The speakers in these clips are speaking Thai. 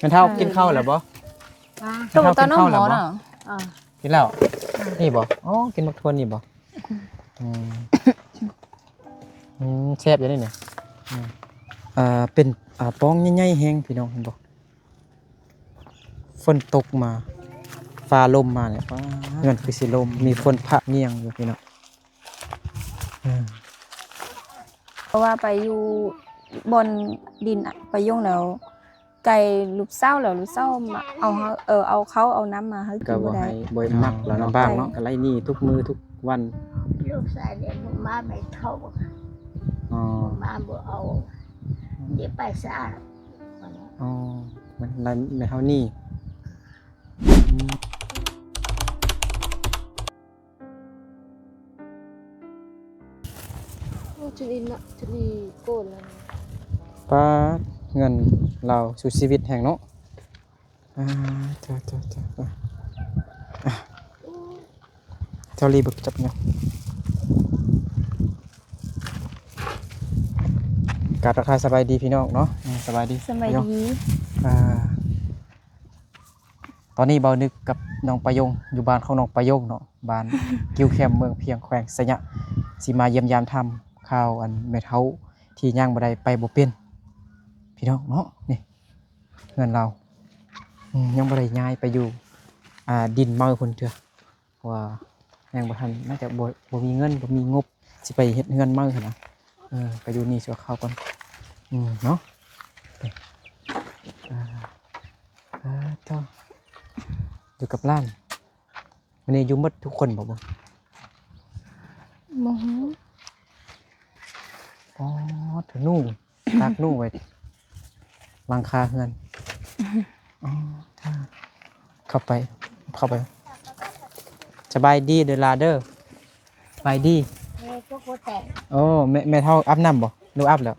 มันเท่ากินข้าวแล้วบ่ตัวตอนน้องหมอน่ะกินแล้วนี่บ่อ๋อกินบักทวนนี่บ่แซ่บอยู่นี่เนี่ยเป็นป้องใหญ่ๆแฮงพี่น้องเห็นบ่ฝนตกมาฟ้าลมมาเนี่ยเงินคือสิลมมีฝนพะเนียงอยู่พี่น้องเพราะว่าไปอยู่บนดินไปยุ่งแล้วไก่ลูกเศร้าแล้วลูกเศร้ามาเอาเขาเอาน้ำมาให้กินบ่ได้บ่นักแล้วน้ำบ้างเนาะก็ไล่นี่ทุกมื้อทุกวันลูกชายเด็กมาไม่เท่ามาบ่เอาเดี๋ยวไปซะมันไม่เท่านี่จุดนี้นะจุดนี้โกนแล้วป้าเงินเราสู่ชีวิตแห่งเนาะเจ้ารีบจับเนี่ยการราคาสบายดีพี่น้องเนาะสบายดีตอนนี้เบานึกกับน้องประยงอยู่บ้านของน้องประยงเนาะบ้านกิ้วแคมเมืองเพียงแขวงสยะสิมาเยี่ยมยามทำข้าวอันเม็ดเฮาที่ย่างบ่ได้ไปบ่เป็นพี่น้องเนาะนี่เงินเรายังบ่ได้ย้ายไปอยู่ดินเมาคนเถื่อว่ายังบ่ทันน่าจะบ่มีเงินบ่มีงบสิไปเฮ็ดเงินเมาหั่นนะไปอยู่นี่ชั่วคราวก่อนเนาะต่ออยู่กับร้านวันนี้อยู่หมดทุกคนบ่อ๋อเธอนุ่งตากนุ่งไว้หลังคาเฮือนเข้าไปสบายดีเด้อลาเด้อสบายดีโอ้แม่เท่าอาบน้ำบ่หนูอาบแล้ว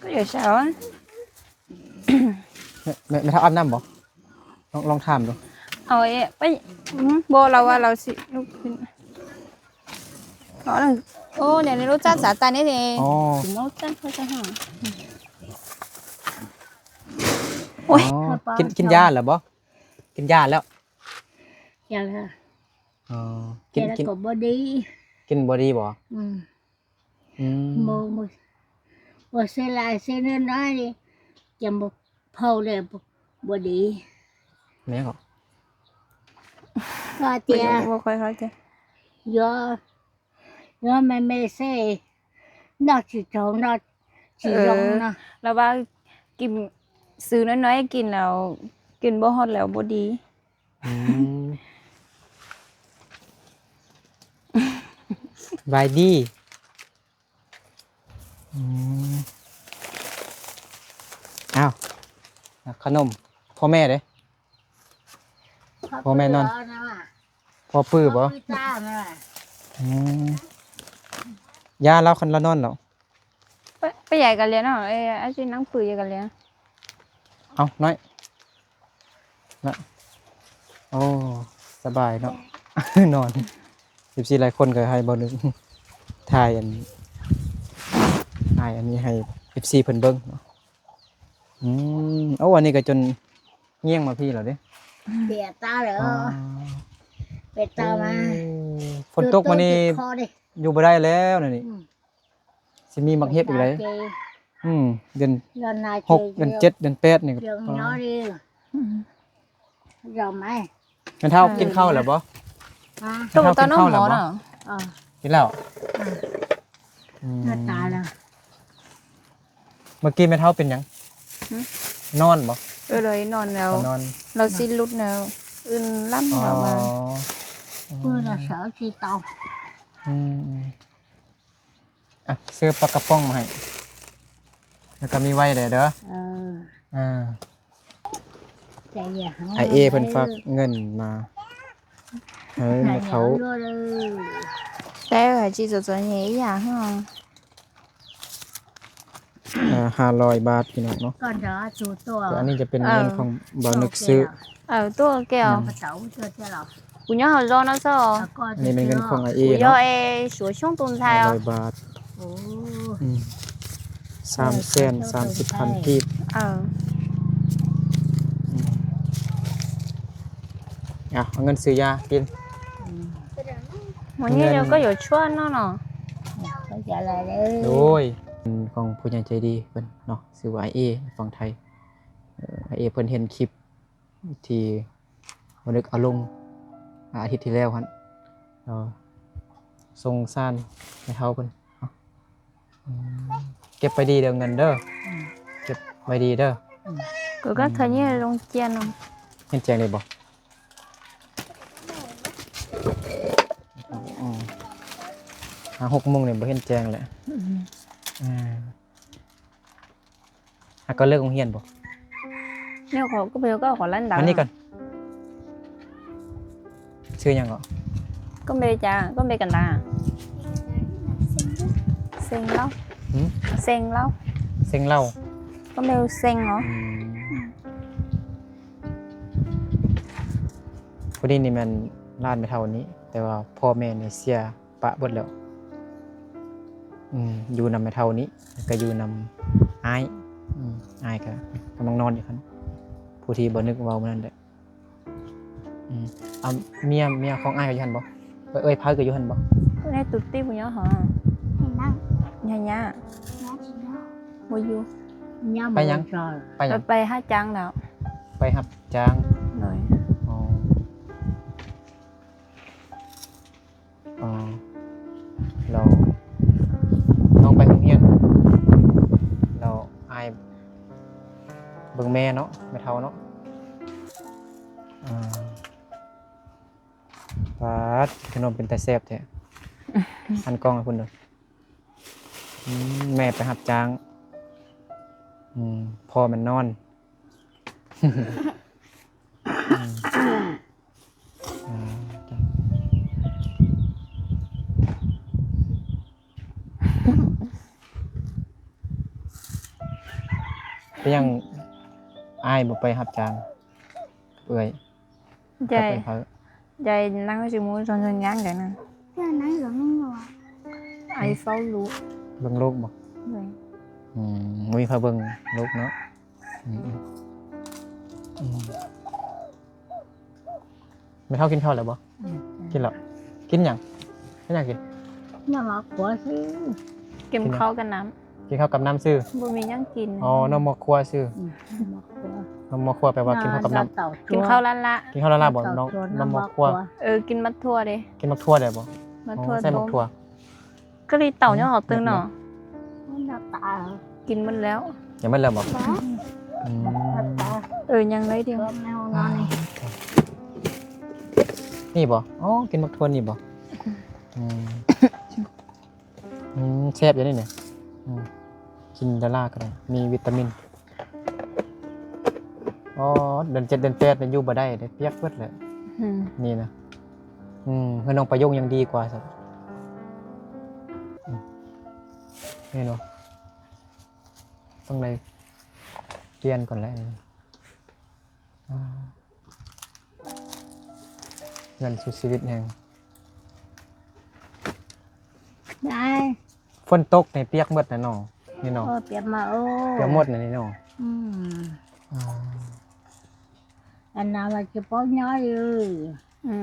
ก็เดี๋ยวเช้าแม่เท่าอาบน้ำบ่ลองถามดูเอาไปโบเราว่าเราสิลูกขึ้นอ๋อโอ้เดี๋ยวนี้รู้จักสาตานี่เองถึงรู้จักเขาจะหาโอ้ยกินยาเหรอบ่กินยาแล้วยาแล้วกินบอดี้กินบอดี้บ่บ่เสียลายเสียเงินน้อยดิจะบ่เผาเลยบอดี้แม่ก็เตี้ยบ่ค่อยเข้าใจยอไม่ใช่นอกสิจงนอกสิลงนะแล้วว่ากินซื้อน้อยๆกินแล้วกินบ่ฮอดแล้วบ่ดีบายดีอ้าวขนมพ่อแม่เด้พ่อแม่นอนพ่อปื้อบ่ยาเราคันละนอนเหรอไปใหญ่กันเลยเนาะอาชีพนั่งปื้อใหญ่กันเลยเอาน้อยนะโอ้สบายเนาะนอน14หลายคนก็ให้บ่นึงถ่ายอันนี้ให้14เพิ่นเบิ่งเนาะเอาวันนี้ก็จนเงี้ยงมาพี่แล้วเด้เปียตาเหรอเปียตามาฝนตกมานี่อยู่บ่ได้แล้วนี่สิมีมักเฮ็ดอีกเลยเดือน6เดือน7เดือน8นี่ก็น้อยดิยอมไหมมันเท่ากินข้าวแล้วบ่ตัวตอนน้องหมอน่ะกินแล้วหน้าตาแล้วเมื่อกี้แม่เท่าเป็นหยังนอนบ่เลยนอนแล้วเราสิ้นลุดแล้วอื่นล่ำเรามาเพื่อเราเสาชีเตาซื้อปลากระป๋องมาให้แล้วก็มีไว้เด้อไอเพิ่นฝากเงินมาเขาแต่จีจะจะเหี้ยอย่างฮะ500 บาทพี่น้องเนาะก่อนจะจูตัวอันนี้จะเป็นเงินของบ่นึกซื้อตัวแก้วกูย่อหอnó sao นี่เป็นเงินของไอกูย่อsửa xuống tuần thay 100 บาท330,000 กีบ เอาเงินซื้อยากิน วันนี้เราก็อยู่ช่วงเนาะ ก็จะอะไรเลย โดยของผู้ใหญ่ใจดีเพิ่นเนาะชื่อว่าเอฝั่งไทยเอเพิ่นเห็นคลิปที่บ่นึกเอาลงอาทิตย์ที่แล้วหั่นส่งซ่านให้เฮาเพิ่นเนาะเก็บไปดีเด้อเงินเด้อเก็บไว้ดีเด้อ ก็ก็เธอเนี่ยลงเจียนเนาะ เห็นแจงได้บ่6 โมงเนี่ยบ่เห็นแจงแหละก็เลิกโรงเรียนบ่ เนี่ยเขาก็ไปก็ขอลั่นดัง อันนี้ก่อนชื่อหยังเหรอ ก็ไปจ้าก็ไปกันดาเซ็งแล้วเซ็งแล้ว เซ็งเล่า ก็ไปเซ็งเหรอ พอดีนี่มันร้านไม่เท่านี้ แต่ว่าพ่อแม่เนี่ยเสียปะเบิดแล้วอยู่นำไม่เท่านี้ก็อยู่นำอ้ายอ้ายก็กำลังนอนอยู่คันผู้ที่บ่นึกเว้ามื้อนั้นแหละเอาเมียของอ้ายก็อยู่หั่นบ่เอ้ยพายก็อยู่หั่นบ่ ในตุ๊ตี้ปุญญาหรอ นั่ง ย่าย่า นั่ง โมยู ย่า ไปหยัง ไปหยัง ไปห้าจังแล้ว ไปรับจ้าง เลย เราน้องไปโรงเรียนเราอายเบิ่งแม่เนาะแม่เฒ่าเนาะปาดขนมเป็นแต่แซ่บแท้อันกล้องให้คุณเด้อแม่ไปรับจ้างพ่อมันนอนก็ยังอายบ่ไปรับจ้างเอ้ย ใจ ก็ไปเขา ใจนั่งชิมูจนจนย่างกันนะ เพื่อนนั่งอยู่ไม่หนัว ไอเฝ้ารู้ เบิ่งลูกบ่ เลย มีพาเบิ่งลูกเนาะไม่เท่ากินข้าวแล้วบ่กินแล้วกินหยังกินหยังกิน อย่ามาขวซื้อ เก็บข้าวกันน้ กินข้าวกับน้ำซื้อ ำบ่มียังกิน อ๋อนมครัวซื้อ มาขว นมครัวแปลว่ากินข้าวกับน้ กินข้าวละละ ำกินข้าวละลาบ่น้องนมครัว กินมัดทั่วเด้ กินมักทั่วได้บ่ มัดทั่ว ใส่มักทั่ว ก็รีเต่าเนี่ยหอตึงเนาะ หน้าตา กินมันแล้ว ยังไม่เริ่มบ่ หน้าตา ยังไรเดียว ก็แมวนอนนี่ นี่บ่อ๋อกินมักทั่วนี่บ่แซ่บอย่างนี้เนี่ยกินละลาก็ได้มีวิตามินอ๋อเดือน7เดือน8เนี่ยอยู่บ่ได้เปียกเบิดเลยนี่นะเฮือน้องประโยงยังดีกว่าสักนี่เนาะต้องเลยเรียนก่อนแล้วเงินสุดชีวิตแห่ง ได้ ฝนตกในเปียกหมดนะน้องนี่น้อง เปลี่ยนมาโอ้ เปียกหมดนะนี่น้อง อันนั้นมันจะป้อนน้อยเลย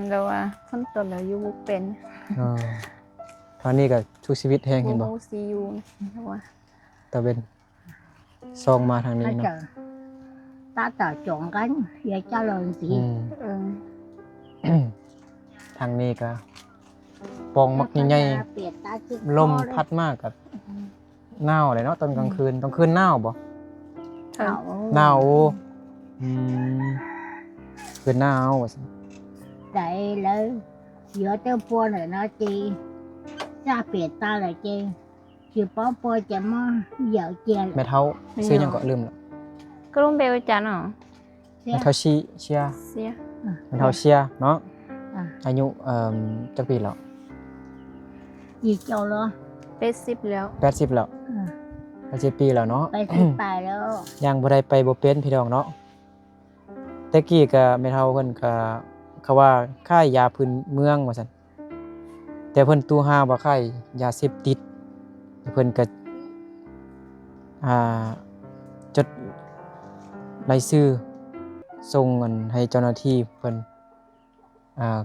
เราว่าคนตัวเราอยู่บุกเป็น ตอนนี้ก็ทุกชีวิตแห้งเห็นบ่ โมซียูเราว่า ตะเวนซองมาทางนี้ ta เนาะ chờ ta chờ chọn cánh vậy cho lời gì ทางนี้ก็ปองมักใหญ่ biệt ta chứ ๆลมพัดมากกับหนาวเลยเนาะตอนกลางคืนต้องคืนหนาวบ่หนาวคืนหนาวว่าซั่น đây là giữa cái pua này nó chi ra biệt ta là chi chỉ có pua chấm vợ chè แม่เฒ่าซื้อหยังก็ลืมแล้ว ก็รุ่งเบลจันเหรอ แม่เฒ่าเชีย เสีย แม่เฒ่าเชียเนาะอายุจักปีแล้ว gì cho lo 80แล้ว 80แล้ว80ปีแล้วเนาะ ไปสิไปแล้ว ยังบ่ได้ไปบ่เป็นพี่น้องเนาะแต่กี้ก็แม่เฒ่าเพิ่นก็เขาว่าค่ายยาพื้นเมืองว่าซั่นแต่เพิ่นตู้หาว่าค่ายยาเสพติดเพิ่นก็จดรายชื่อส่งเงินให้เจ้าหน้าที่เพิ่น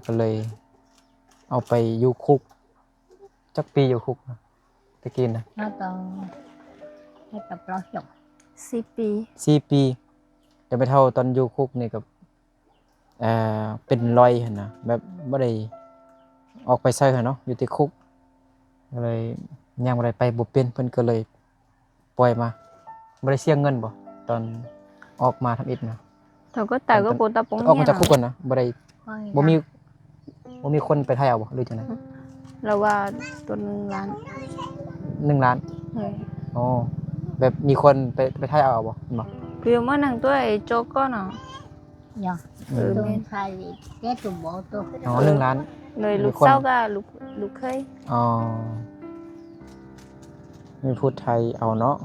ก็เลยเอาไปอยู่คุกจักปีอยู่คุกนะตะกี้นะ nó to nó tập lo chọc 4 ปี 4 ปีจะไปเท่าตอนอยู่คุกนี่กับเป็นรอยหั่นนะแบบบ่ได้ออกไปใส่หั่นเนาะอยู่ที่คุกก็เลยยังบ่ได้ไปบ่เป็นเพิ่นก็เลยปล่อยมาบ่ได้เสียเงินบ่ตอนออกมาทำอิฐนะ เขาก็แต่ก็โกตาปง ออกมา เนี่ย จากคุกก่อนนะบ่ได้ coi บ่ ra มีคนไปไทยเอาบ่หรือจังได๋ เราว่าตัวนึงล้าน 1 ล้าน เฮ้ย อ๋อแบบมีคนไปไทยเอาบ่บ่ คือเมื่อนังตัวไอ้โจ๊กก็เนาะ nhờ เออ tôi thay vì cái tụ bộ tôi อ๋อ1 ล้าน เลยลูก มีคน เศร้าก็ลูกเคย อ๋อมีพูดไทยเอาเนาะ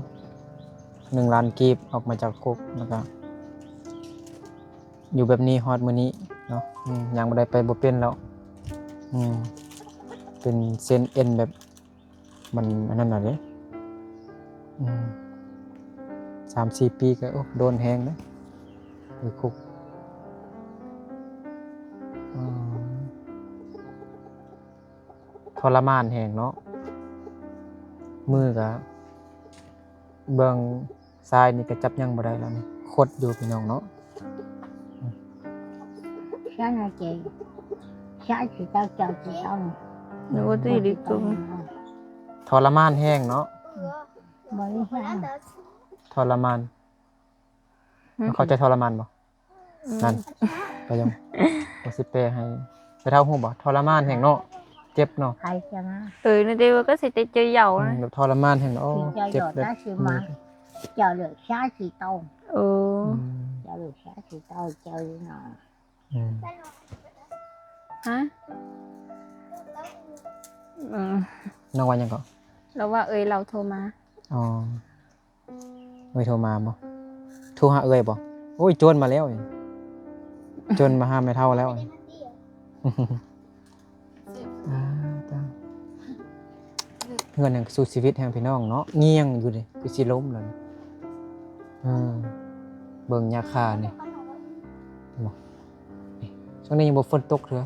1 ล้านกีบออกมาจากคุกแล้วก็อยู่แบบนี้ฮอดมื้อนี้เนาะยังบ่ได้ไปบ่เป็นแล้วเป็นเส้นเอ็นแบบมันอันนั้นน่ะเด้3-4 ปีก็โอ้โดนแฮงเด้อยู่คุกทรมานแฮงเนาะมือก็เบิ่งซ้ายนี่ก็จับยังบ่ได้แล้วนี่คดอยู่พี่น้องเนาะ sáng nay chị sáng thì tao chờ chị tao này หนูก็ตีดิกุง ทรมานแห้งเนาะ mới sáng ทรมานเขาใจทรมานบ่นั่นไปยังบ่สิแปลให้ไปเท่าฮู้บ่ทรมานแห้งเนาะเจ็บเนาะ hay cho nó นี่เดียวก็สิติchơi dầu แบบทรมานแห้งเนาะโอ้ thì cho เจ็บ rồi แบบ ta sẽ mà chờ được sáng thì tao เออ chờ được sáng thì tao chờ như nào ฮะน้องว่าหยังก็ เราว่าเราโทรมา อ๋อเอ้ยโทรมาบ่โทรหาเอ้ยบ่โอ้ยโจรมาแล้วนี่โจรมาหาแม่เฒ่าแล้วนี่จ้าเงินยังสู้ชีวิตแห่งพี่น้องเนาะเงียงอยู่ดิคือสิล้มแล้วนี่เบิ่งยาคานี่บ่ช่วงนี้ยังบ่ฝนตกเถือ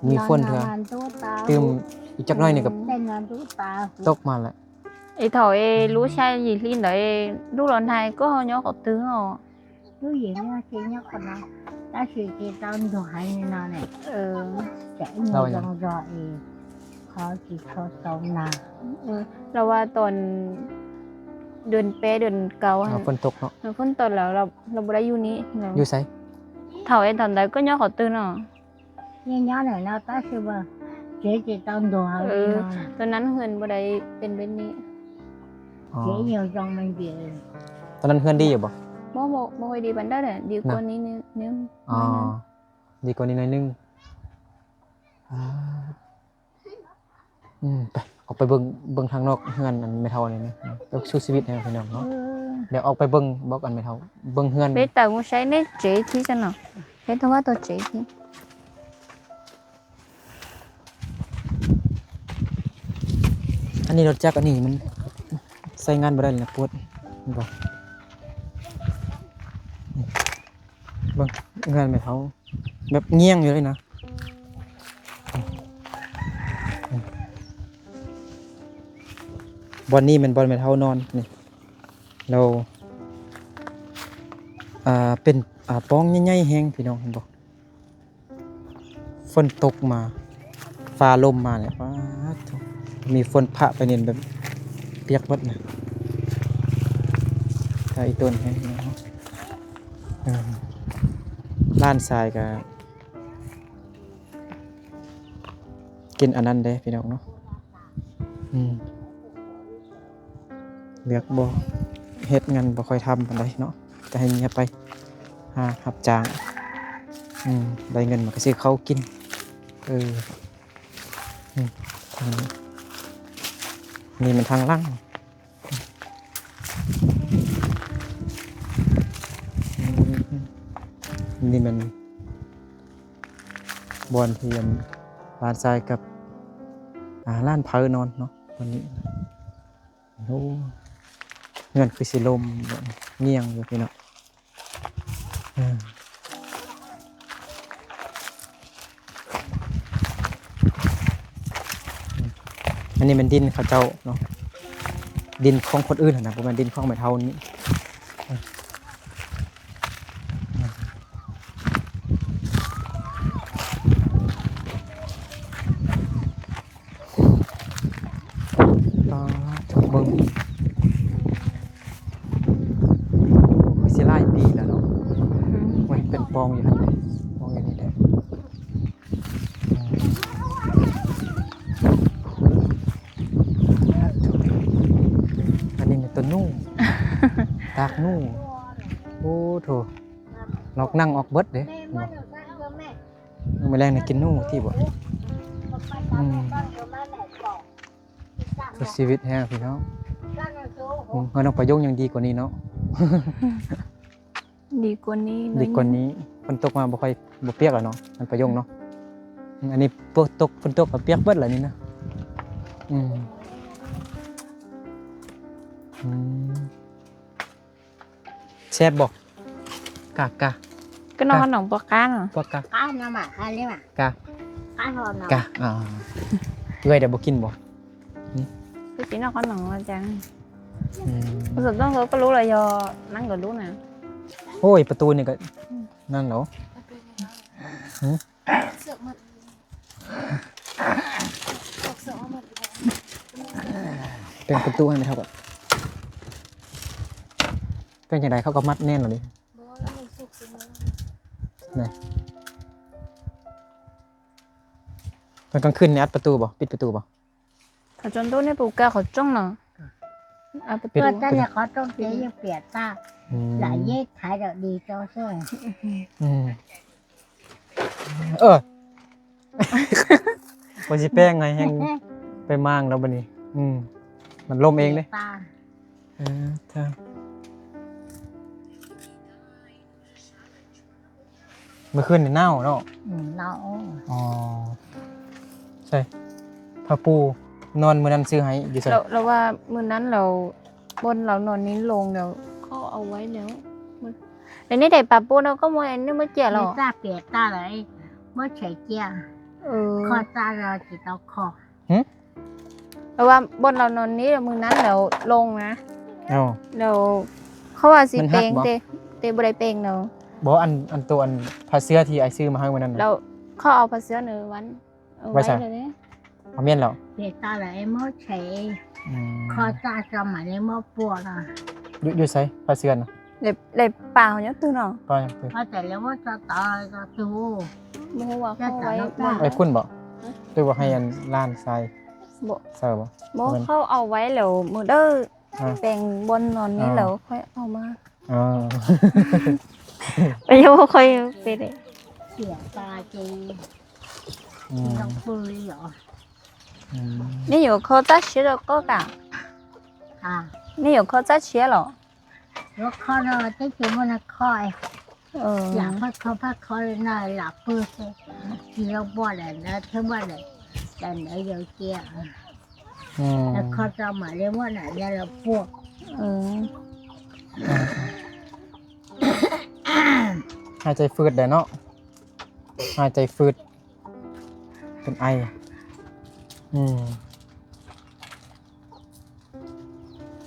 มีฝนเถือ ngàn tú tao ตื่มอีกจักหน่อยนี่ก็ đây ngàn tú tao ตกมาแล้ว ไอ้ถอยรู้ใช่gì liên đấy lúc lần này có hơi nhỏ có tướng rồi cứ gì nha chị nhắc con nào ta chỉ chị tao đồ hay như nào này chạy Đâu nhiều nhỉ? dòng rồi khó chỉ khó sống nào เราว่าตอนเดือนเปเดือนเก่า ฝนตกเนาะ เราฝนตอนแล้วเราบ่ได้อยู่นี้ อยู่ไส ถอยตอนđấy có nhỏ có tướng rồi nhưng nhớ này nó ta sẽ mà chị tao đồ hay như nào này ตอนนั้นเฮือนบ่ได้เป็นแบบนี้ อ๋อ chị nhiều dòng mình về ตอนนั้นเพื่อนดีอยู่บ่ บ่ค่อยดีปานใดแหละดีกว่านี้นิด อ๋อดีกว่านี้หน่อยนึงไปออกไปเบิ่งทางนอกเฮือนอันไม่เท่านี่นะไปสู้ชีวิตให้พี่น้องเนาะเดี๋ยวออกไปเบิ่งบอกอันไม่เท่าเบิ่งเฮือน bây giờ muốnใช้nét chế thì sao nào thế thôiว่าตัวเจ๊ที่ อันนี้รถจักรอันนี้มันใช้งานบ่ได้เลยนะปวดมันบ่เบิ่งเฮือนไม่เท่าแบบเงียงอยู่เลยนะบอนนี้มันบอนไม่เท่านอนนี่เราเป็นป้องใหญ่ๆแฮงพี่น้องเห็นบ่ฝนตกมาฟ้าลมมาเนี่ยว้าดมีฝนพระไปเนี่ยแบบเปียกหมดนะถ้าอีต้นให้เนาะล้านทรายก็กินอันนั้นเด้พี่น้องเนาะเลือกบ่เฮ็ดงานบ่ค่อยทำปานใดเนาะจะให้เมียไปหารับจ้างได้เงินมาก็ซื้อข้าวกินทางนี้นี่มันทางล่างนี่มันบอนที่ร้านทรายกับร้านเพอนอนเนาะวันนี้โอ้เงินคือสิลมเงียงอยู่พี่เนาะ อันนี้มันดินเขาเจ้าเนาะดินของคนอื่นนะบ่แม่นดินของแม่เฒ่านี่ถูกเบิ่งคือสิหลายปีแล้วเนาะโอ้ยเป็นปองอยู่หั่นเลยปองอยู่นี่แหละอันนี้เป็นต้นนู่ ตากนู่โอ้โถลอกนั่งออกเบิดเด้มื้อแรงนี่กินนู่ที่บ่ชีวิตแฮงพี่น้องเฮาน้องประโยงยังดีกว่านี้เนาะ ดีกว่านี้หน่อย ดีกว่านี้ฝนตกมาบ่ค่อยบ่เปียกแล้วเนาะมันประโยงเนาะอันนี้ฝนตกก็เปียกเบิดแล้วนี่นะอืมแซ่บบ่กะ ก็นอนขนมปลาก้านเหรอ พวกกะ cá nó mà khai lấy mà กะ cá hòn nó กะเอ้ยเดี๋ยวบ่กินบ่ คือchỉ ngonขนมอาจารย์ อืม รู้สึกต้องก็รู้เลยdoนั่งกับรู้นะ โอ้ยประตูนี่ก็นั่นเหรอเป็นประตูให้ไหมครับเป็นอย่างไรเขาก็มัดแน่นเหรอดิไหนตอนกลางคืนเนี่ยอัดประตูบ่ปิดประตูบ่ แต่จนตัวนี้ปูกาเขาจ้องเนาะเอาไป ตัว ตัว ta là có trong thế nhưng biệt ta อืม lại giết thái được đi cho rồi อืมวันสิแป้งไงแห้งไปมั่งแล้วบัดนี้มันล่มเองเด้ ta ถ้าเมื่อคืนนี่เน่าเนาะ nó อ๋อใช่ผ้าปูนอนมื้อนั้นซื้อให้อยู่ใส่ เราว่ามื้อนั้นเราบนเรานอนนี้ลงเดี๋ยวเขาเอาไว้แล้วเดี๋ยวนี้เด็กปะปูเราก็มวยอันนี้เมื่อเจี๋ยหรอ người ta biệt ta lại mới chạy kia คอตาเราจิตเอาคอ เราว่าบนเรานอนนี้เดี๋ยวมื้อนั้นเราลงนะ เอ้า เดี๋ยวเขาว่าสิ มันหั เป ก ง บ่ เตบ่ได้เปงเนาะ บอกอันตัวอันผ้าเสื้อที่ไอซื้อมาให้วันนั้น เรา น่ะ เขาเอาผ้าเสื้อหนึ่งวันเอา ไว้ ไว้ ใส่ เลยเนี่ย เอาเมียนแล้ว เbiệt ta lại mới chạy อืม คอตาจะมาเลยmới bùa là อยู่ใส่ผ้าเสื้อน่ะ để bảo nhá tư nào ป้ายังไป có thể là mới cho ta cho tu mua vào Chắc không chắn ấy nó bồn ไอ้คุณบ่หรือว่าให้อันล้านทราย bộ เสิร์ฟบ่ bố Mình- không ao váy lẩu một đơ À. bèn bồn nón ní À. lẩu khoai ao mà อ๋อ bây giờ khoai về đấy เสียตาจี อืม ต้องปืนเหรอ อืม nếu nhiều khó tác chế được có cả อ่า nếu nhiều khó tác chế lỏ แล้วข้อเราจะคิดว่านักคอย อยาก ừ พักเขาพักคอยน่าหลับปืนเลยที่เราบ่นเลยนะเท่าว่าเลยแต่ไหนเดี๋ยวเกี่ย อืม แล้วเขาจะมาเรียกว่าไหนเนี่ยเราพวก ừ หายใจฟืดได้เนาะหายใจฟืดเป็นไอ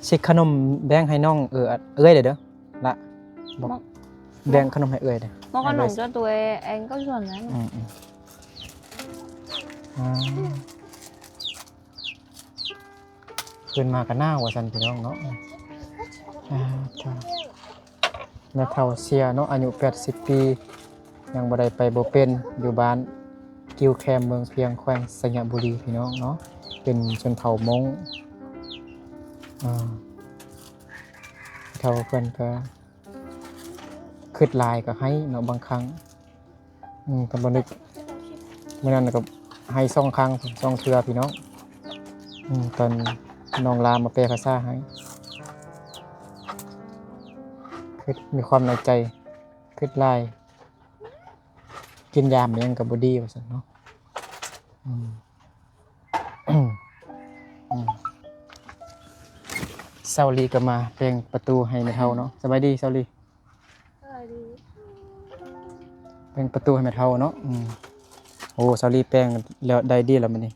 เช็คขนมแบ่งให้น้องเอ้ยเด้อละบอกแบ่งขนมให้เอ้ยเด้อnó có Anh nồng ơi. cho tụi anh có chuẩn đấy ขึ้นมากันหน้าว่าสันพี่น้องเนาะแม่เฒ่าเสียเนาะอายุ80 ปียังบ่ได้ไปบ่เป็นอยู่บ้านกิวแคมเมืองเพียงแขวงสยบุรีพี่น้องเนาะเป็นชนเผ่ามงเฒ่าเพิ่นก็คิดหลายก็ให้เนาะบางครั้งก็บ่นึกมื้อนั้นก็ให้2 ครั้ง2 เทื่อพี่น้องตอนน้องลามาแปลภาษาให้คือมีความในใจคิดหลายกินยามยังก็บ่ดีว่าซั่นเนาะเซาลีก็มาแปลงประตูให้แม่เฒ่าเนาะสบายดีเซาลีแปลงประตูให้แม่เฒ่าเนาะโอ้เซาลีแปลงแล้วได้ดีแล้วมื้อนี้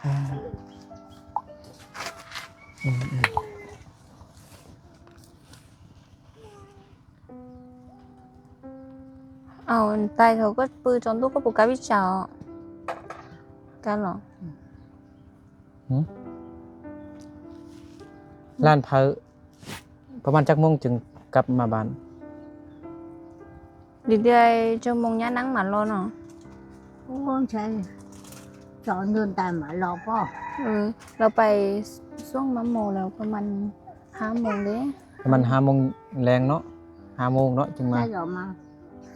อืม tại thôi có bự trong lúc có bộ cá biết chào cá lỏ ร้านเพอประมาณจักโมงจึงกลับมาบ้าน đi đây cho mông nhá nắng mà lo nó Con trai chọn đơn tài mà lọ po. เราไปช่วงมะโมแล้วประมาณ5 โมงเด้ ประมาณ5 โมงแรงเนาะ5 โมงเนาะจึงมา Tay lọ mà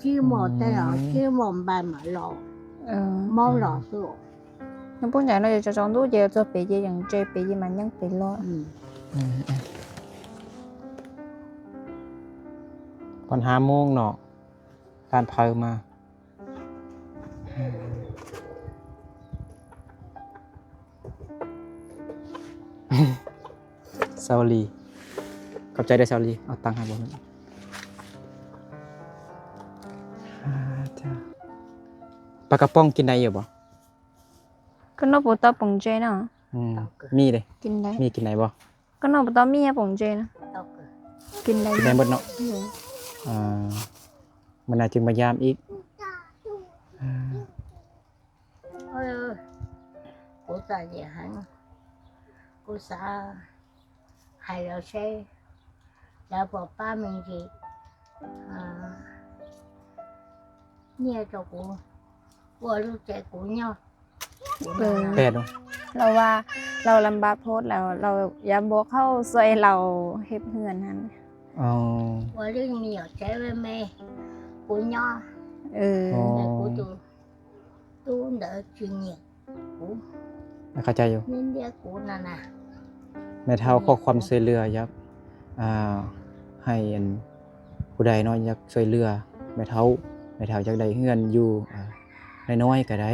chứ một tay lọ chứ một bài mà lọ mau lọ sữa. น้องปุ้นใหญ่เราจะจองตู้เดียวจะไปเยี่ยงเจไปยี่มันยังไปรอ ก่อน5 โมงเนาะร้านเพอมาซาวลีขอบใจได้ซาวลีเอาตังค์ให้บ่นั่นจ้าปลากระป๋องกินได้อยู่บ่ ก็นอกปุตตาปงเจเนาะ มีเลย กินได้ มีกินไหนบ่ ก็นอกปุตตามีปงเจนะ Tao cười. กินได้ กินได้หมดเนาะมันน่าจึงมายามอีก Ôi ơi, cô ta gì hả? Cô xã hay là xe đã bỏ ba mình gì nghe cho cô lúc trẻ của nhau. แปดเนาะ เราว่าเราลำบากโพดแล้วเราอย่าบอกเข้าซวยเราเฮ็ดเฮือนนั่น อ๋อ Cô lúc nhiều trẻ với mẹ của nhau เออ là của tôi đỡ chuyên nghiệp của เข้าใจอยู่ nên đĩa của nà nà. แม่เฒ่าขอความช่วยเหลือครับให้อันผู้ใดเนาะอยากช่วยเหลือแม่เฒ่าจักได้เฮือนอยู่น้อยๆก็ได้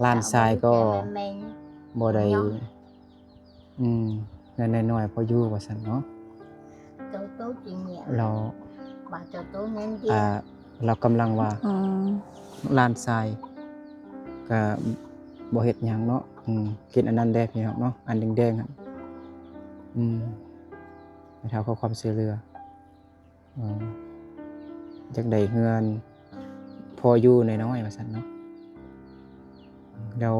ร้านทรายก็ บ่ได้เงินน้อยๆพออยู่ว่าซั่นเนาะ Tôi chuyên nghiệp เรา bà cho tôi nên đĩa เรากำลังว่า อ๋อ ร้านทรายก็บ่เฮ็ดหยังเนาะกินอันนั้นแดพี่น้องเนาะอันแดงๆหั่นให้เท่าขอความช่วยเหลือจักได้เฮือนพออยู่น้อยๆว่าซั่นเนาะแล้ว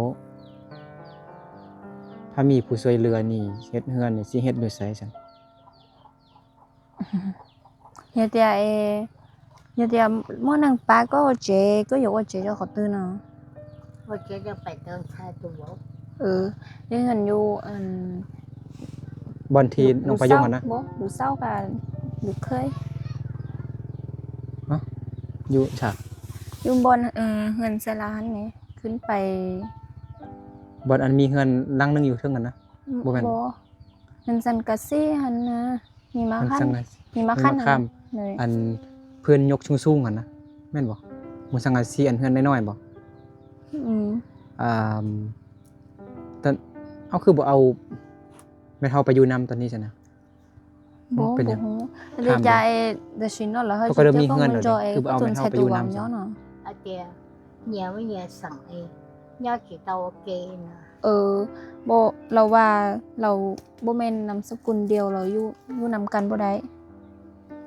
ถ้ามีผู้ช่วยเหลือนี่เฮ็ดเฮือนนี่สิเฮ็ดอยู่ไสซั่น Nhà tia mỗi năng ba có chế có dụ chế cho họ tư nào cô chơi cho phải đơn thay tôi bố nhưng hình như บ่อนที่น้องประยงหั่นนะ bố đủ sau cả đủ khơi อยู่ฉาก nhưng bon hình xe là hắn nàyขึ้นไป บ่อนอันมีเฮือนหลังนึงอยู่เทิงกันนะ บ่แม่น bố hình sân cà xí hắnมีมา มัน ขั้ สั น ง มีมาขั้น ข้าม เลย อันเพื่อนยกสูงๆกันนะแม่นบ่มันสังกะสีอันเฮือนน้อยๆบ่ตอนเอาคือบ่เอาแม่เฒ่าไปอยู่นำตอนนี้ซั่นนะ bố bên bố nhà. hú Tham để chạy để xin nó là hơi Tôi có đưa chỉ mi cho ngân mình rồi cho đấy, ấy cứ có bảo tuần mình sai học tù yêu vào năm nhó nó ở kìa nhiều với nhiều sẵn ấy nhau chỉ tao ok nè โบเราว่าเราบ่แม่นนามสกุลเดียวเราอยู่นำกันบ่ได้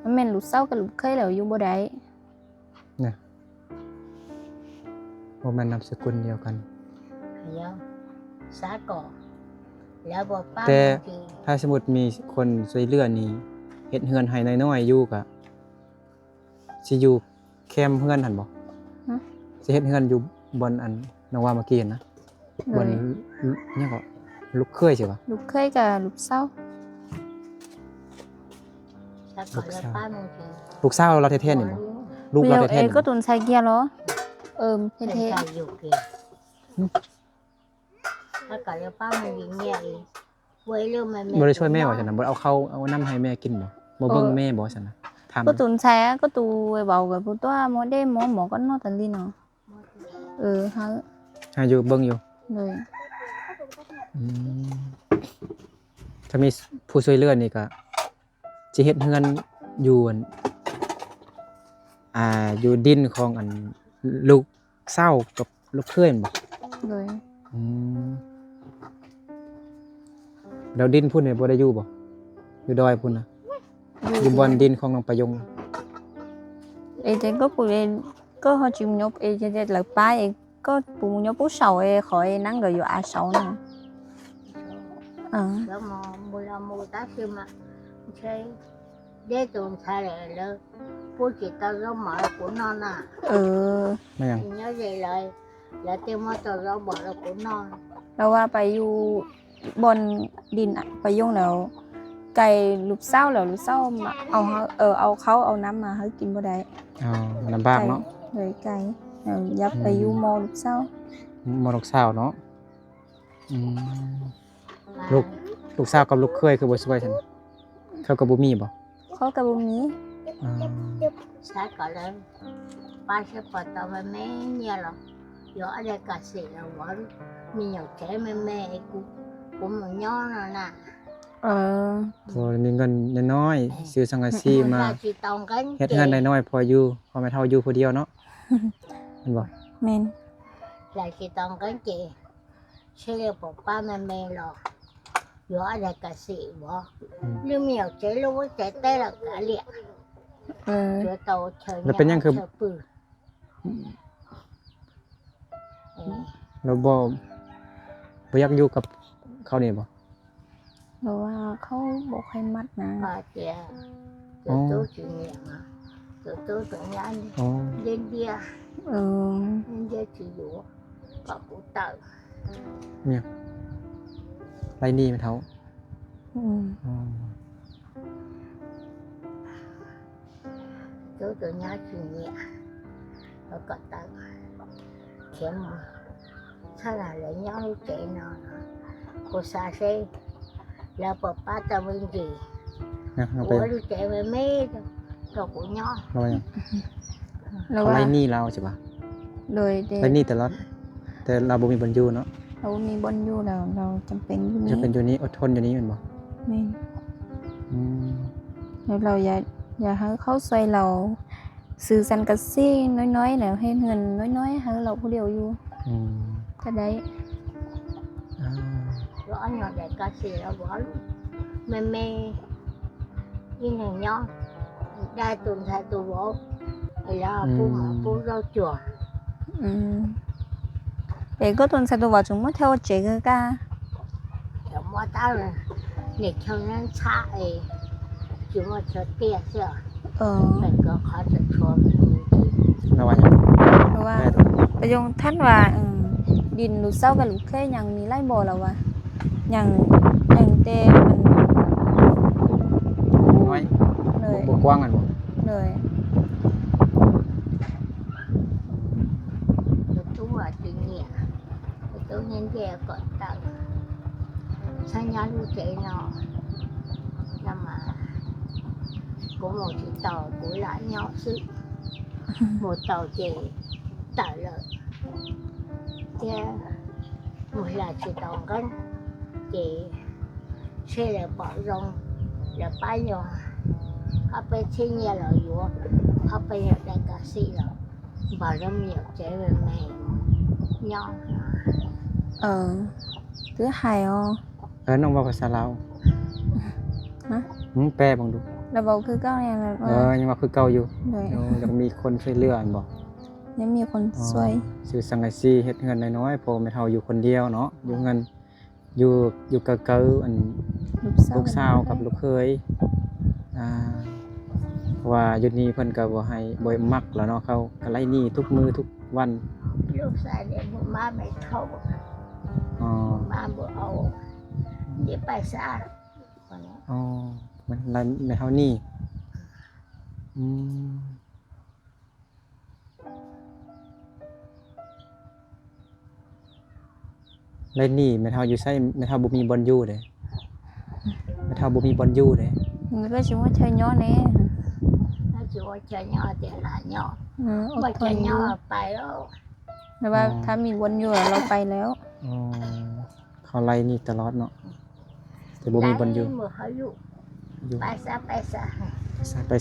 มันแม่นลูกเศร้ากับลูกเคยแล้วอยู่บ่ได้ บ่แม่นนามสกุลเดียวกัน thấy không xã cỏแล้วบอกป้า แต่ มันคือ ถ้าสมมุติมีคนช่วยเหลือนี่เฮ็ดเฮือนให้น้อยๆอยู่ก็สิอยู่แคมป์เฮือนหั่นบ่สิเฮ็ดเฮือนอยู่บนอันน้องว่าเมื่อกี้นะบนเนี่ยก็ลูกเคยใช่ป่ะ ลูกเคยกับลูกเศร้า xã cỏ làป้ามันคือ ลูกสาวเราแท้ๆนี่บ่ลูกเราแท้ๆนี่ ก็ บ่ ตุนใส่เกียร์เหรอเ เป็น ท่ ใจอยู่เกยxã cỏ làป้ามันยิงเนี่ยเองไว้เรื่องมัน บ่ได้ช่วยแม่บ่ซั่นน่ะบ่เอาข้าวเอาน้ำให้แม่กินบ่บ่เบิ่งแม่บ่ซั่นน่ะถาม ๆก็ตุนใส่ก็ตูเบากับผู้ตัวหมอได้หมอก็นอตันลีเนาะฮะ ให้อยู่เบิ่งอยู่ เลย ถ้ามีผู้ช่วยเหลือนี่ก็สิเฮ็ดเฮือนอยู่อันอยู่ดินของอันลูกสาวกับลูกเคยแม่นบ่ เลย อืมแล้วดินพุ่นเนี่ยบ่ได้อยู่บ่อยู่ดอยพุ่นน่ะอยู่บนดินของน้องประยง Ê thế có phụ em có họ chịu nhốt ê thế là ba em có phụ nhốt bút sầu ê khỏi nắng rồi vô à sầu nè. đó mà mua tá khi mà chơi để tuần thay lại là bố chị tao nó mở của non à Ừ, ไม่หยัง nhớ về lại là tiêu mà tao nó mở là của non เราว่าไปอยู่บนดินอะไปยุ่งแล้วไก่ลูกเศร้าแล้วลูกเศร้ามาเอาเขาเอาเขาเอาน้ำมาให้กินบ่ได้ อ๋อมันลำบากเนาะ เลยไก่แล้วยับไปอยู่โมลูกเศร้า มลูกสาวเนาะอืม mà Lúc. ลูกสาวกับลูกเคยคือบ่ช่วยฉันเขาก็บ่มีบ่ เขากับบุมี อ๋อ sáng cả lên ba sẽ phải tao mà mẹ nhà là giờ ở đây cả sĩ là vẫn mình nhiều trẻ mẹ cũng một nhỏ rồi nè เออ พอมีเงินน้อยๆซื้อสังกะสีมา là chị tông cái เฮ็ดเฮือนน้อยๆพออยู่พอแม่เฒ่าอยู่ผู้เดียวเนาะเห็นบ่ แมน là chị tông cái chị sẽ là một ba mẹ rồi giờ ở đây cả sĩ bỏ nhưng nhiều trẻ lúc đó trẻ té là cả liệt เออ chưa tàu chờ Là bên nhân nhauคือ chờ bự เราบ่อยากอยู่กับเขานี่บ่ เราว่าเขาบอกให้มัดนะ bà chị từ Ồ. tôi chủ nhiệm à từ tôi tự nhiên อ๋อ lên dia เออ lên dia chỉ dụ và cũng tự ไรนี่แม่เฒ่า อืม อ๋อ tôi tự nhiên chủ nhiệm và có tự kiếm sao là lấy nhau lúc trẻ nào cô xa xe là bà tao bên gì นะเอาไป của lúc trẻ với mấy rồi của nhau เราอย่าง เรา เขา ว่า ไรนี่เราใช่ปะ โดยเด็ ไรนี่แต่เราบ่มีบรรยูเนาะ เรามีบนอยู่แล้วเราจำเป็นอยู่ จะ นี้ เป็นอยู่นี้อดทนอยู่นี้แม่นบ่ แม่น อืม แล้วเราอย่าให้เขาช่วยเราซื้อสันกะสีน้อยๆแล้วให้เงินน้อยๆให้เราผู้เดียวอยู่ อืม ก็ได้ อ่า rõ nhỏ để ca sĩ nó bỏ luôn mê mê như này nhau đai tuần thay tù bỏ thì là phu mà phu rau chùa อืมเอกก็ตอนสัตว์ว่าจุ่มมาเท่าเจ๊ก็กล้า rồi mua tao là để cho nó xa ấy chỉ mà cho tia chưa เออ mình có khó sẽ chùa เราว่าอย่าง เพราะว่า แม่ต้อง ประยงท่านว่าดินลูกเศร้ากับลูกเคยยังมีไร่บ่แล้ววะยังเต้มัน น้อย เลย บ่กว้างกันบ่ เลย rồi chú là tự nhiên rồi tôi nên về còn tao sao nhau lúc trẻ nó nhưng mà của một chị tàu của lại nhau sự một tàu chị tải lợi thế một là chị tàu cân chị xe là bỏ rong là bay rồi họไปที่เนี่ยเราอยู่เขาไปได้กาซีเราบอกแล้วมีอยากเจอแม่ย่อ เออคือหายอ๋อ น้องเว้าภาษาลาว ฮะ แปลบังดู เราบอกคือเก้าเนี่ยนะว่า ยังว่าคือเก่าอยู่ เลย ยังมีคนช่วยเหลืออันบ่ ยังมีคนช่วย ซื้อสังกะสีเฮ็ดเงินน้อยๆพอแม่เฒ่าอยู่คนเดียวเนาะอยู่เงินอยู่กับเกออัน ลูกสาวกับลูกเคยเพราะว่าอยู่นี่เพิ่นก็บ่ให้บ่มักแล้วเนาะเขาก็ไล่หนี้ทุกมื้อทุกวัน ลูกชายเด็กบุมาไม่เข้า อ๋อ มาบ่เอาเดี๋ยวไปซะคนนี้ อ๋อมันไล่ไม่เท่านี้อืมไล่หนี้แม่เฒ่าอยู่ไสแม่เฒ่าบ่มีบ่อนอยู่เด้แม่เฒ่าบ่มีบ่อนอยู่เด้ มันก็ชิว่าเธอย้อนเนี่ย nó chỉ có chơi nhỏ thì là nhỏ อด mà ทน chơi อยู่ nhỏ phải đâu แต่ว่าถ้ามีบนอยู่เราไปแล้ว อ๋อเขาไล่หนี้ตลอดเนาะแต่บ่มีบ่อนอยู่ mà hơi dụ อยู่ ไปซะ ไป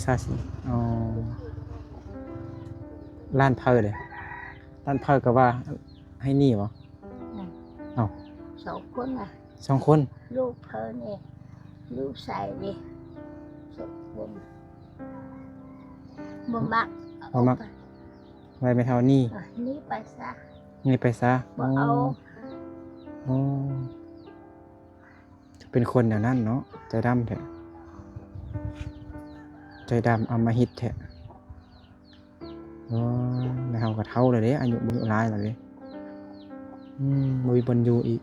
ซะสิอ๋อร้านเพอเด้ร้านเพอก็ว่าให้หนี้บ่ Ừ. 2 คนน่ะ 2 คน ลูกเธอนี่ลูกใส่ดิ2 คนบ่มัก บ่มัก ไว้ไม่เท่านี้ นี่ไปซะ นี่ไปซะ บ่เอา อ๋อเป็นคนอย่างนั้นเนาะใจดำแท้ใจดำอำมหิตแท้อ๋อแล้วเฮาก็เฒ่าแล้วเด้อายุบ่หลายแล้วเด้บ่มีบ่อยู่อีก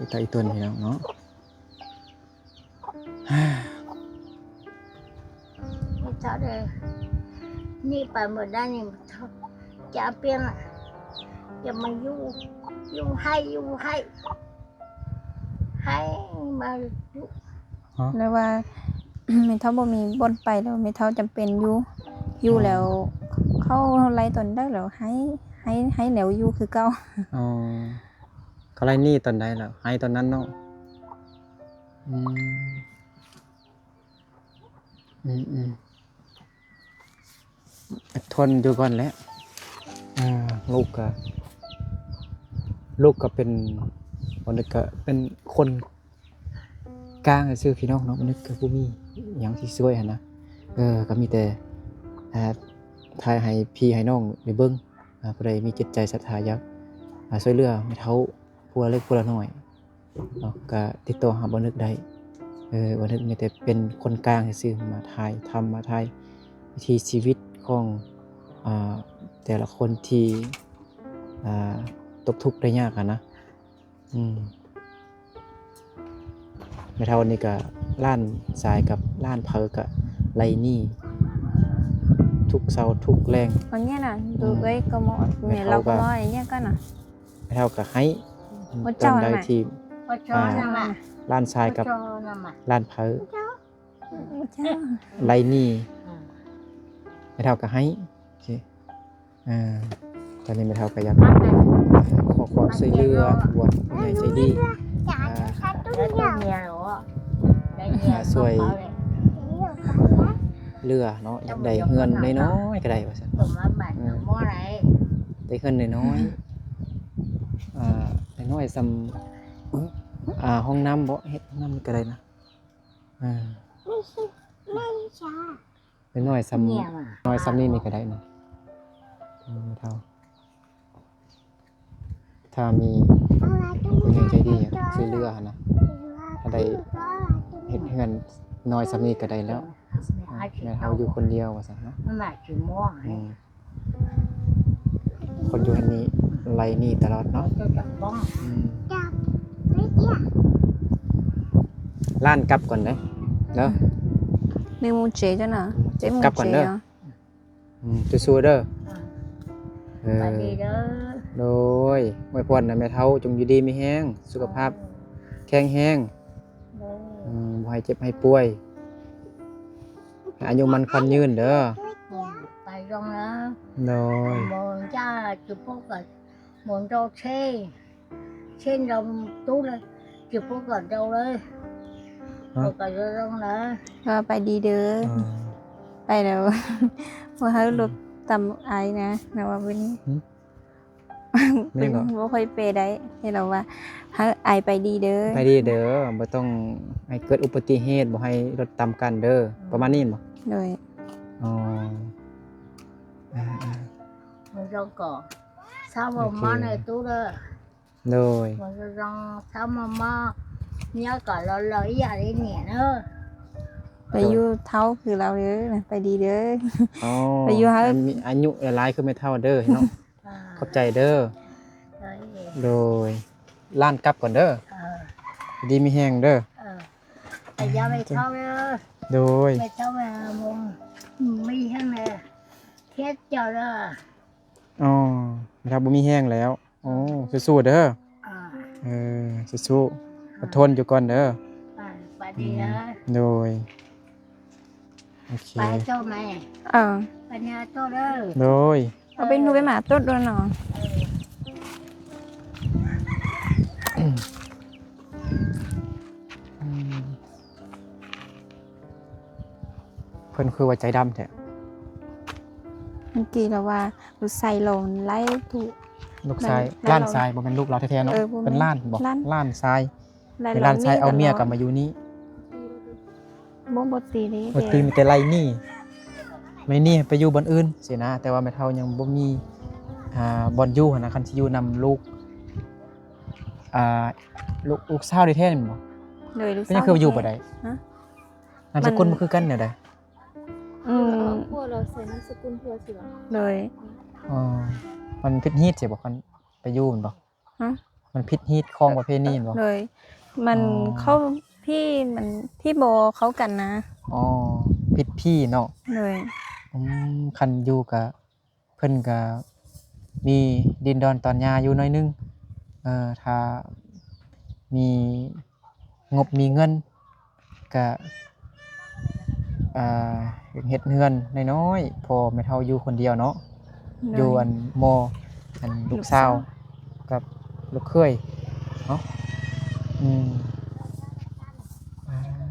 อีตาอีตนพี่น้องเนาะ ไม่เท่าเด้อนี่ไปหมดได้นี่เท่าจะเปลี่ยนจะมาอยู่ให้มาอยู่ แล้วว่า แม่เฒ่าบ่มีบ่อนไปแล้วแม่เฒ่าจำเป็นอยู่แล้วเขาไล่ตนได้แล้วให้แล้วอยู่คือเก่า อ๋อเขาไล่หนี้ตอนใดล่ะให้ตอนนั้นเนาะทนอยู่ก่อนแหล้วลูกก็เป็นวันนึกก็เป็นคนกลางซื่อพี่น้องเนาะวันนึกก็บ่มีหยังสิช่วยหั่นนะก็มีแต่ทายให้พี่ให้น้องได้เบิ่งผู้ใดมีจิตใจศรัทธาอยากช่วยเหลือแม่เฒ่าผู้ละเล็กผู้ละน้อยเนาะก็ติดต่อหาบ่นึกได้บ่นึกมีแต่เป็นคนกลางซื่อมาถ่ายวิถีชีวิตของแต่ละคนที่ตกทุกข์ได้ยากอะนะแม่เฒ่านี่ก็ล้านสายกับล้านเผอก็ไล่หนี้ทุกเช้าทุกแรง còn nha nè từ cái câu mọ mẹ lau câu mọ này nha con nè แม่เฒ่าก็ให้ บ่ ต เจ้า อนใด น่ะ ที่ พอจอนะมา ล้านสายกับ พอจอนะมา ล้านเผอ Chao. ไล่หนี้แม่เฒ่าก็ให้โอเคตอนนี้แม่เฒ่าก็อยากขอความช่วยเหลือผู้ใหญ่ใจดี ได้ตัวเมียเหรอได้เมีย ช่วย เขาเลย เหลือเนาะอยากได้เงินน้อยๆก็ได้ว่าซั่น ผมมาบ้านหม้อไหน ได้เงินน้อยๆน้อยๆซำห้องน้ำบ่เฮ็ดห้องน้ำก็ได้นะน้อยๆซำ เนี่ยมา น้อยซำนี่ก็ได้นะเท่าถ้ามีผู้ใหญ่ใจดีช่วยเหลือนะถ้าได้เฮ็ดเงินน้อยซำนี้ก็ได้แล้วแม่เฒ่าอยู่คนเดียวว่าซั่นเนาะ มันมาถึงหม้อไหน คนอยู่แห่งนี้ไล่หนี้ตลอดเนาะ จะจับบ้อง ล้านกลับก่อนเด้เด้อ Mẹ muốn chế cho nè chế muốn Cặp còn chế nữa. à? สู้ๆเด้อ ไปดีเด้อ โดยอวยพรนะแม่เฒ่าจงอยู่ดีมีแรงสุขภาพแข็งแรงบ่ให้เจ็บให้ป่วยให้อายุมันขวัญยืนเด้อ ไปตรงนะ โดย มองจ้าจุดพวกกันมองเราเช่นเราตู้เลยจุดพวกกันเราเลยพวกกันเราตรงนะ Rồi phải đi được Phải đâu Mà hơi lụt tầm ai nè Nào mà bên นี่ก็ Bố phải về đấy Thế là mà hơi ai phải đi được ไปดีเด้อบ่ต้องให้เกิดอุบัติเหตุบ่ให้รถตามกันเด้อประมาณนี้บ่ Rồi อ๋อ mình rong cỏ sao mà mò này tú đó โดย mình rong sao mà mò nhớ cả lo lấy ra đi nhẹ nữa Phải vô thấuคือเราเด้อไปดีเด้อ อ๋อ อายุเท่า มีอายุหลายคือแม่เฒ่าเด้อเนาะ ขอบใจเด้อ rồi โดยล้านกลับก่อนเด้อ ดีมีแห้งเด้อ bây giờ mày thâu đó โดย mày thâu mà mi hơn nè khét cho đó อ๋อนะครับบ่มีแห้งแล้วโอ้สู้ๆเด้อ สู้ๆอดทนอยู่ก่อนเด้อ bà đi đó โดย โอเค bà cho mày bà nhà tôi đó โดย Ở bên nuôi mà tốt rồi nọ เพิ่นคือว่าใจดำแท้ เมื่อกี้เราว่าลูกไส้โลนไล่ถูก ลูกชาย แล้ว ล้านทรายบ่แม่นลูกเราแท้ๆเนาะ บ่แม่น เป็นล้านบ่ ล้าน ล้านทราย ไล่ เป็นล้านทรายเอาเมียกลับ มา มาอยู่นี่ บ่ตีนี้ บ่ตีมีแต่ไล่หนี้ไม่หนี้ไปอยู่บ่อนอื่นสินะ แต่ว่าแม่เฒ่ายังบ่มีบ่อนอยู่หันนะคันสิอยู่นำลูกลูกสาวได้แท้นี่บ่ เลยลูก เป็นหยังคืออยู่บ่ได้ ฮะ นามสกุลบ่คือกันแนวใด อืม พวกเราใส่นามสกุลเพื่อสิวะ เลย อ๋อมันผิดฮีตสิบ่คันไปอยู่แม่นบ่ ฮะ มันผิดฮีตของประเพณีแม่นบ่ เลย มัน อ๋อ เขามันพี่โบเขากันนะ อ๋อผิดพี่เนาะ เลย คันอยู่กับเพิ่นก็มีดินดอนตอนหญ้าอยู่หน่อยนึงถ้ามีงบมีเงินก็เฮ็ดเฮือนน้อยๆพอแม่เฒ่าอยู่คนเดียวเนาะ เลย อยู่อันมออันลูกสาวกับลูกเคยเนาะอืม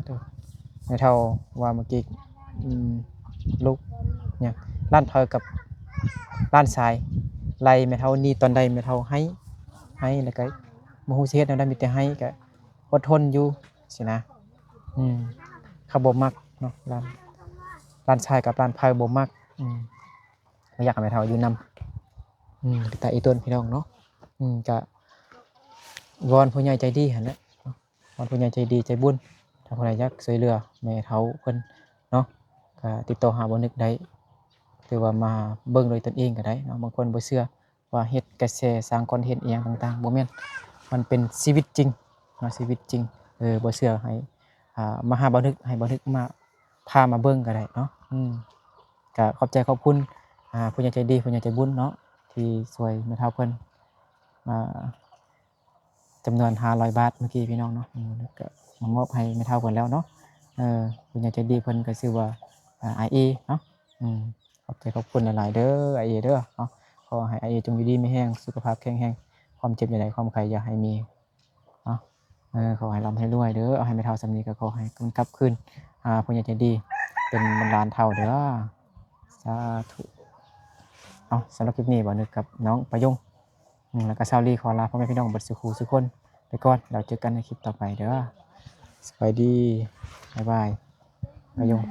ตัวแม่เฒ่าว่าเมื่อกี้ลูกเนี่ยล้านเธอกับล้านทรายไล่แม่เฒ่านี่ตอนใดแม่เฒ่าให้แล้วก็บ่ฮู้สิเฮ็ดแนวใดมีแต่ให้ก็อดทนอยู่สินะเขาบ่มักเนาะล้านทรายกับล้านไผบ่มักบ่อยากให้แม่เฒ่าอยู่นำแต่อีต้นพี่น้องเนาะก็วอนผู้ใหญ่ใจดีหั่นแหละเนาะวอนผู้ใหญ่ใจดีใจบุญถ้าผู้ใดอยากช่วยเหลือแม่เฒ่าเพิ่นเนาะก็ติดต่อหาบ่นึกได้หรือว่ามาเบิ่งด้วยตนเองก็ได้เนาะบางคนบ่เชื่อว่าเฮ็ดกระแสสร้างคอนเทนต์อีหยังต่างๆบ่แม่นมันเป็นชีวิตจริงเนาะชีวิตจริงบ่เชื่อให้มาหาบ่นึกให้บ่นึกมาพามาเบิ่งก็ได้เนาะก็ขอบใจขอบคุณผู้ใหญ่ใจดีผู้ใหญ่ใจบุญเนาะที่ช่วยแม่เฒ่าเพิ่นมาจำนวน500 บาทเมื่อกี้พี่น้องเนาะแล้วก็มามอบให้แม่เฒ่าเพิ่นแล้วเนาะผู้ใหญ่ใจดีเพิ่นก็ชื่อว่าIE เนาะขอบใจขอบคุณหลายๆเด้อ IE เด้อเนาะขอให้ IE จงอยู่ดีมีแรงสุขภาพแข็งแรงความเจ็บอย่าได้ความไข้อย่าให้มีเนาะขอให้ร่ำให้รวยเด้อเอาให้แม่เฒ่าสำนี้ก็ขอให้คุณกลับคืนผู้ใหญ่ใจดีเป็นล้านเท่าเด้อสาธุสำหรับคลิปนี้บ่นึกกับน้องประยงแล้วก็ชาวลีขอลาพ่อแม่พี่น้องเบิดสุขทุกคนไปก่อนเราเจอกันในคลิปต่อไปเด้อสวัสดีบ๊ายบายประยง